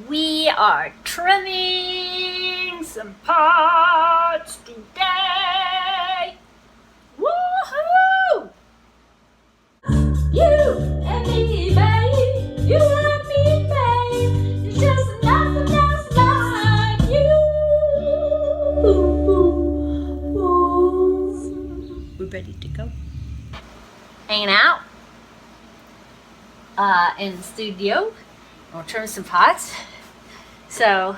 We are trimming some pots today. Woohoo! You and me, babe. You and me, babe. There's just nothing else like you. We're ready to go. Hanging out in the studio. We'll trim some pots. So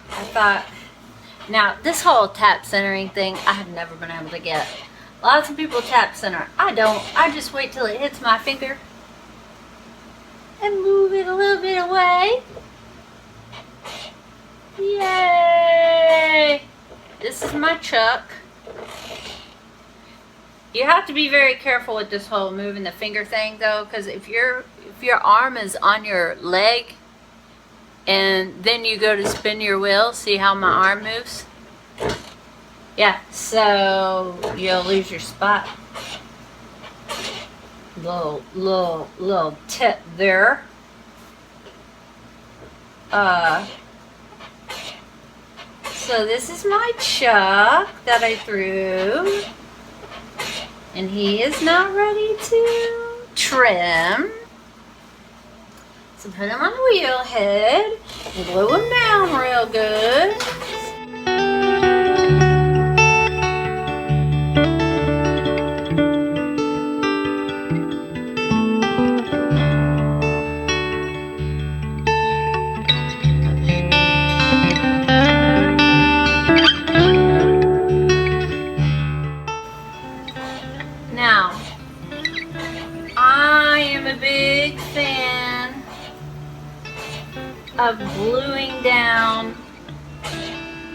I thought, now this whole tap centering thing, I have never been able to get. Lots of people tap center. I don't. I just wait till it hits my finger and move it a little bit away. Yay! This is my chuck. You have to be very careful with this whole moving the finger thing though, because if your arm is on your leg and then you go to spin your wheel, see how my arm moves? Yeah, so you'll lose your spot. Little tip there. So this is my chuck that I threw. And he is now ready to trim. So put him on the wheel head and glue him down real good. Now, I am a big fan of gluing down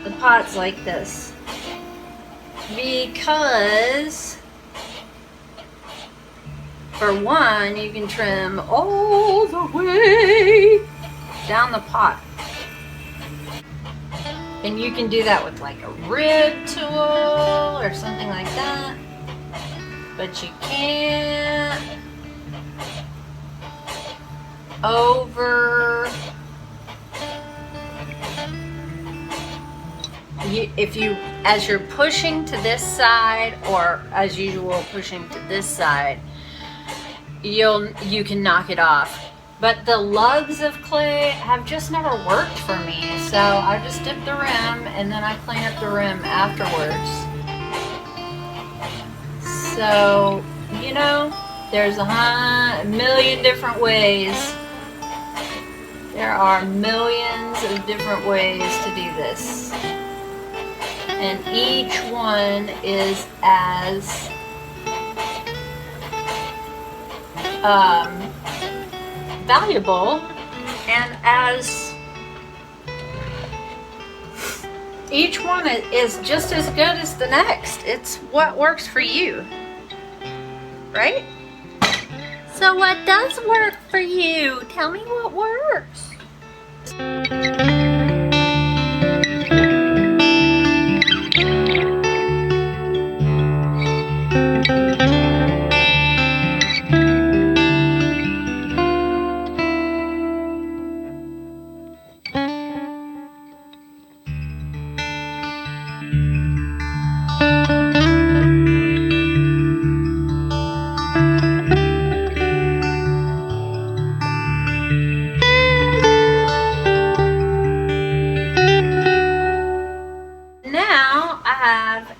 the pots like this because, for one, you can trim all the way down the pot. And you can do that with like a rib tool or something like that. But you can't as you're pushing to this side, or as usual pushing to this side, you can knock it off. But the lugs of clay have just never worked for me, so I just dip the rim and then I clean up the rim afterwards. So, you know, there's a million different ways. There are millions of different ways to do this. And each one is as valuable and as each one is just as good as the next. It's what works for you. Right? So what does work for you? Tell me what works.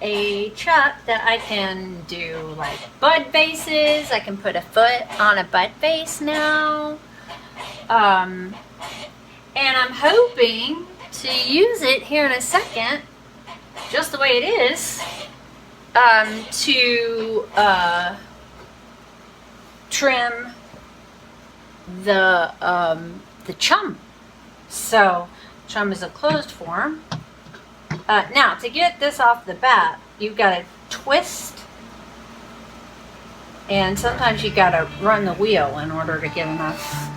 A chuck that I can do like bud bases. I can put a foot on a bud base now. And I'm hoping to use it here in a second, just the way it is, to trim the chum. So chum is a closed form. Now, to get this off the bat, you've got to twist, and sometimes you got to run the wheel in order to get enough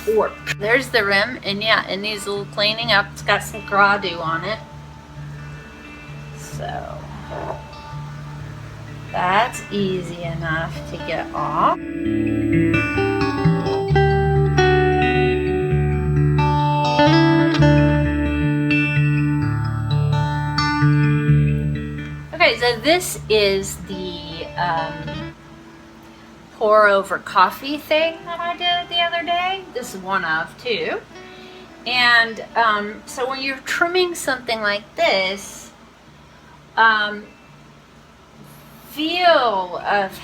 torque. There's the rim, and yeah, it needs a little cleaning up. It's got some gras-do on it. So, that's easy enough to get off. this is the pour over coffee thing that I did the other day. This is one of two. And so when you're trimming something like this, feel of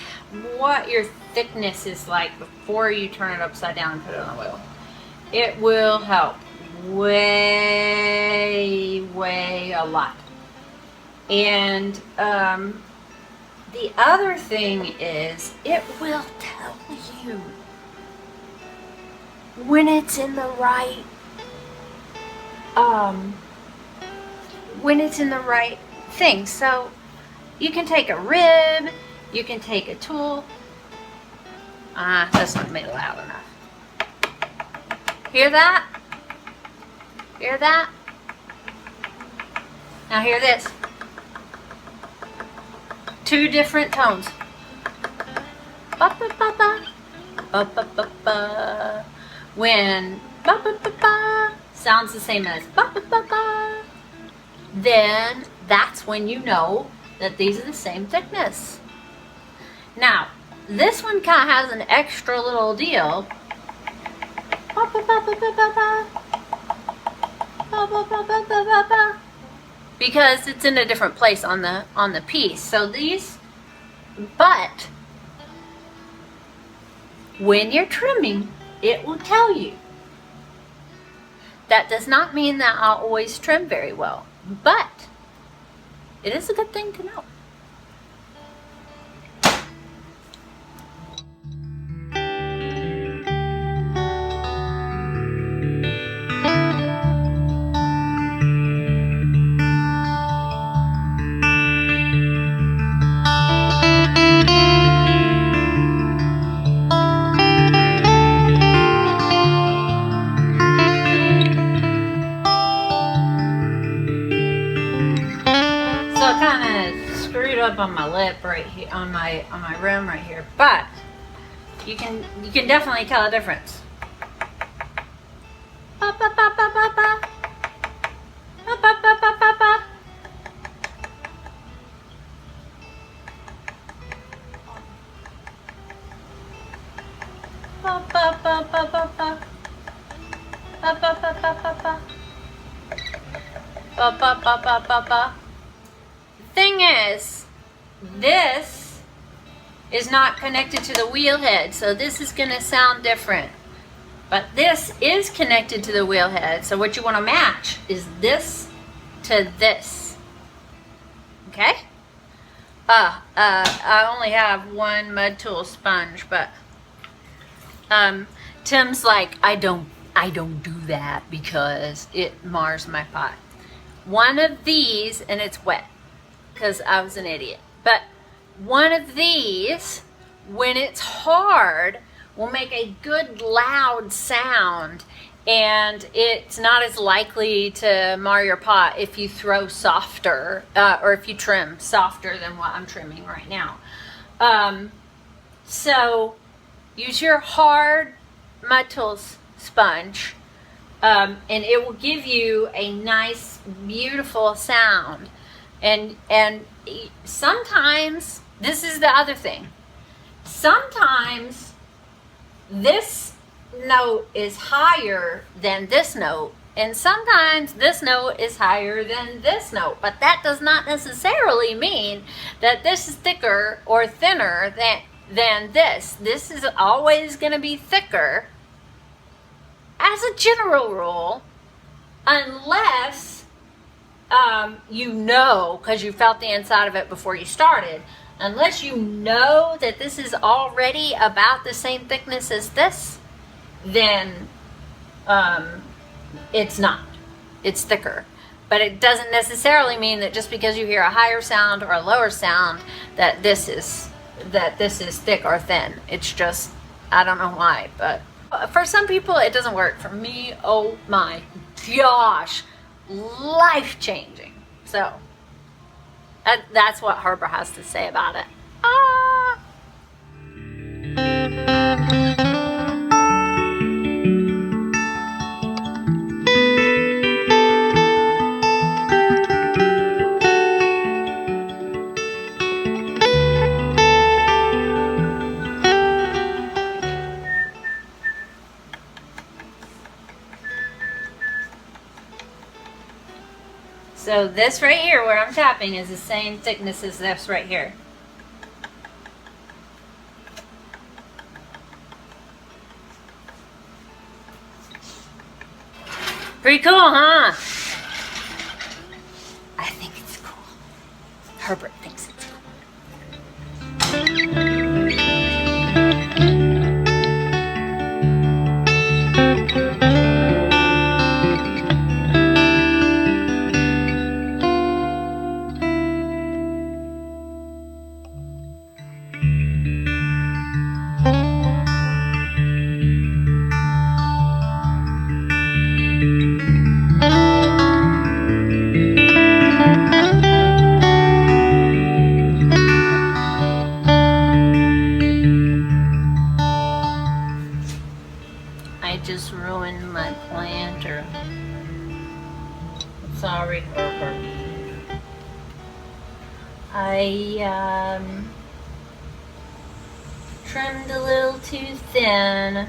what your thickness is like before you turn it upside down and put it on the wheel. It will help way a lot. And the other thing is, it will tell you when it's in the right thing. So you can take a rib, you can take a tool. That's not made loud enough. Hear that? Hear that? Now hear this. Two different tones. Ba ba ba ba. Ba ba ba ba. When ba ba ba ba sounds the same as ba ba ba ba, then that's when you know that these are the same thickness. Now, this one kind of has an extra little deal. Ba ba ba ba ba ba ba. Ba ba ba ba ba ba ba. Because it's in a different place on the piece. So these, but when you're trimming, it will tell you. That does not mean that I'll always trim very well, but it is a good thing to know. Up on my lip right here, on my rim right here, but you can definitely tell a difference. Ba, ba, ba, ba, ba, ba. Ba, ba, ba, ba, ba, ba. Ba, ba, ba, ba, ba, ba. Ba, ba, ba, ba, ba, ba. Ba, ba, ba, ba, ba, ba. Thing is, this is not connected to the wheel head, so this is going to sound different. But this is connected to the wheel head, so what you want to match is this to this. Okay? I only have one mud tool sponge, but Tim's like, I don't do that because it mars my pot. One of these, and it's wet because I was an idiot. But one of these, when it's hard, will make a good loud sound, and it's not as likely to mar your pot if you throw softer, or if you trim softer than what I'm trimming right now. So use your hard mud tools sponge, and it will give you a nice, beautiful sound. And sometimes, this is the other thing, sometimes this note is higher than this note, and sometimes this note is higher than this note, but that does not necessarily mean that this is thicker or thinner than this. This is always going to be thicker as a general rule, unless you know, because you felt the inside of it before you started, unless you know that this is already about the same thickness as this, then it's not. It's thicker. But it doesn't necessarily mean that just because you hear a higher sound or a lower sound that this is thick or thin. It's just, I don't know why, but for some people it doesn't work. For me, oh my gosh, life-changing. So that's what Harbor has to say about it. So this right here where I'm tapping is the same thickness as this right here. Pretty cool, huh? I think it's cool. Herbert thinks it's cool. I just ruined my planter. Sorry, Herbert. I trimmed a little too thin.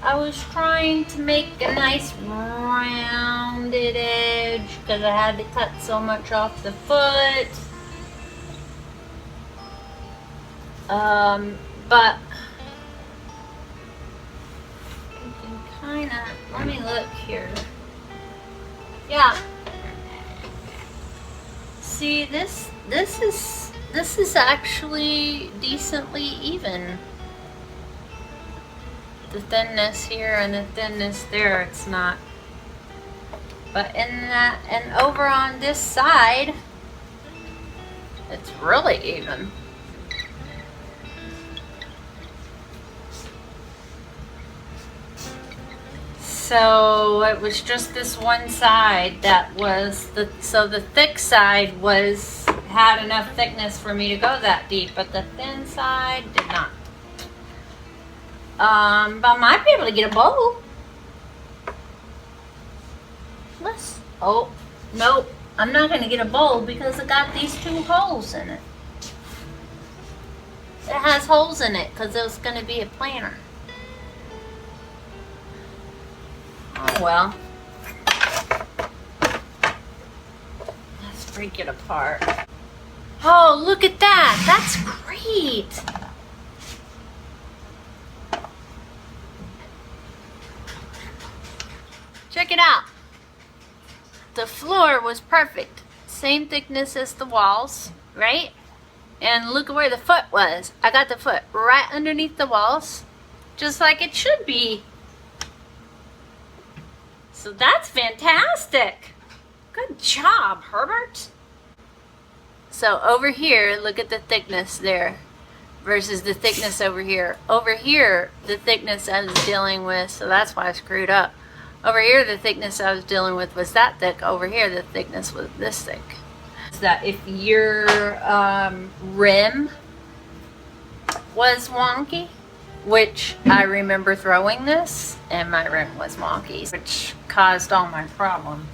I was trying to make a nice rounded edge because I had to cut so much off the foot. But you can kind of, let me look here. Yeah. See, this is actually decently even. The thinness here and the thinness there, it's not. But in that, and over on this side, it's really even. So it was just this one side that was so the thick side had enough thickness for me to go that deep, but the thin side did not. But I might be able to get a bowl. Oh, nope. I'm not going to get a bowl because it got these 2 holes in it. It has holes in it because it was going to be a planter. Oh well. Let's break it apart. Oh, look at that. That's great. Check it out. The floor was perfect. Same thickness as the walls, right? And look at where the foot was. I got the foot right underneath the walls, just like it should be. So that's fantastic. Good job, Herbert. So over here, look at the thickness there versus the thickness over here. Over here, the thickness I was dealing with, so that's why I screwed up. Over here, the thickness I was dealing with was that thick. Over here, the thickness was this thick. So that if your rim was wonky, which I remember throwing this, and my rim was wonky, which caused all my problems.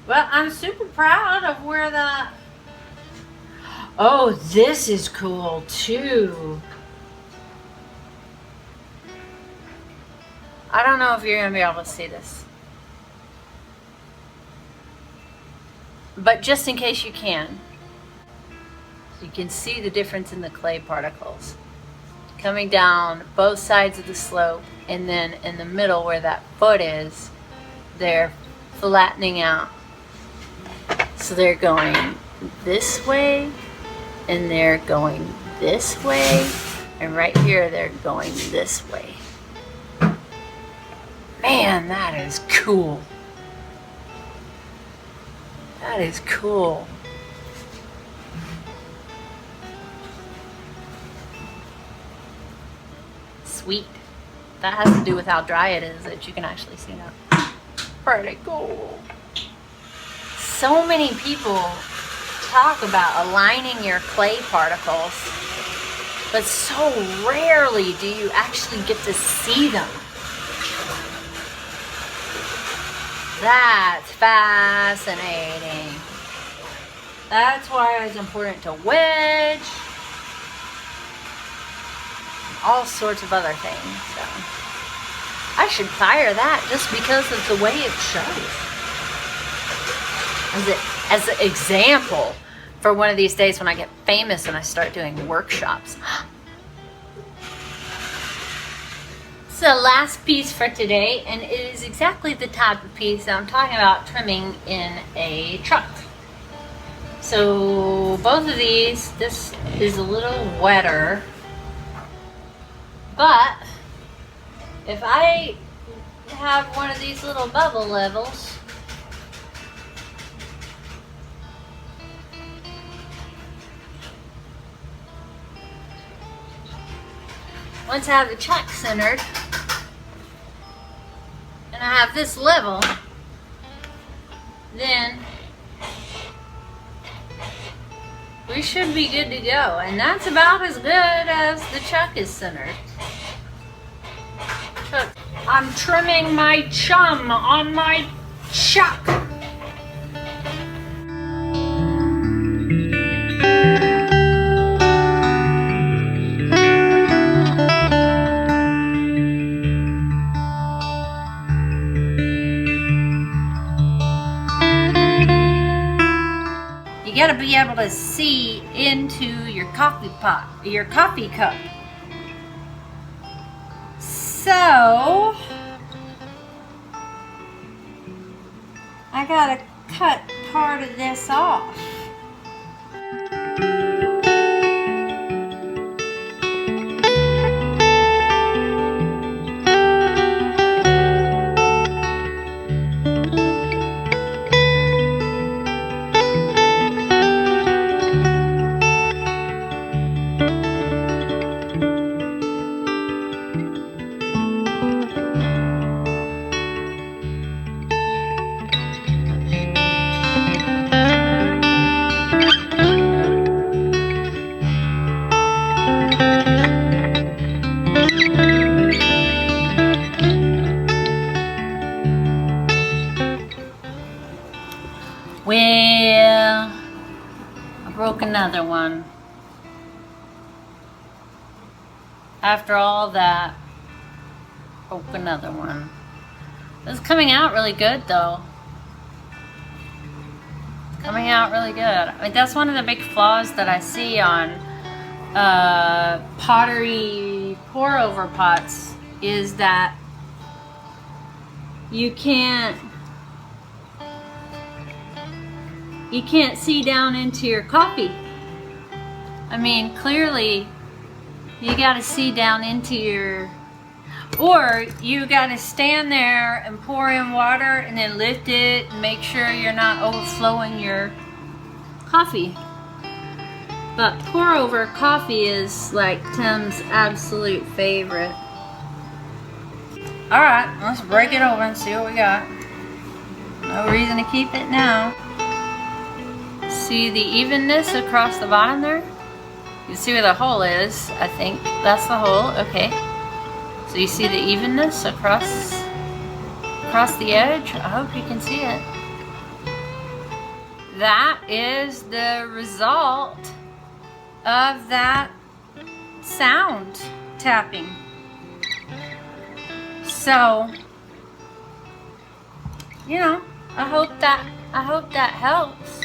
Well, I'm super proud of where the... Oh, this is cool too. I don't know if you're going to be able to see this. But just in case you can. You can see the difference in the clay particles. Coming down both sides of the slope, and then in the middle where that foot is, they're flattening out. So they're going this way, and they're going this way, and right here they're going this way. Man, that is cool. That is cool. Sweet. That has to do with how dry it is that you can actually see that. Pretty cool. So many people talk about aligning your clay particles, but so rarely do you actually get to see them. That's fascinating. That's why it's important to wedge. All sorts of other things. So. I should fire that just because of the way it shows. As an example for one of these days when I get famous and I start doing workshops. So last piece for today, and it is exactly the type of piece that I'm talking about trimming in a truck. So both of these, this is a little wetter, but if I have one of these little bubble levels, once I have the chuck centered and I have this level, then we should be good to go. And that's about as good as the chuck is centered. I'm trimming my chum on my chuck. You gotta be able to see into your coffee pot, your coffee cup. So, I gotta cut part of this off. Well, I broke another one. After all that, broke another one. It's coming out really good though. It's coming out really good. I mean, that's one of the big flaws that I see on pottery pour over pots, is that you can't see down into your coffee. I mean, clearly you got to see down into your, or you got to stand there and pour in water and then lift it and make sure you're not overflowing your coffee. But pour over coffee is like Tim's absolute favorite. Alright, let's break it open and see what we got. No reason to keep it now. See the evenness across the bottom there? You see where the hole is, I think. That's the hole, okay. So you see the evenness across the edge? I hope you can see it. That is the result of that sound tapping. So, you know, I hope that helps.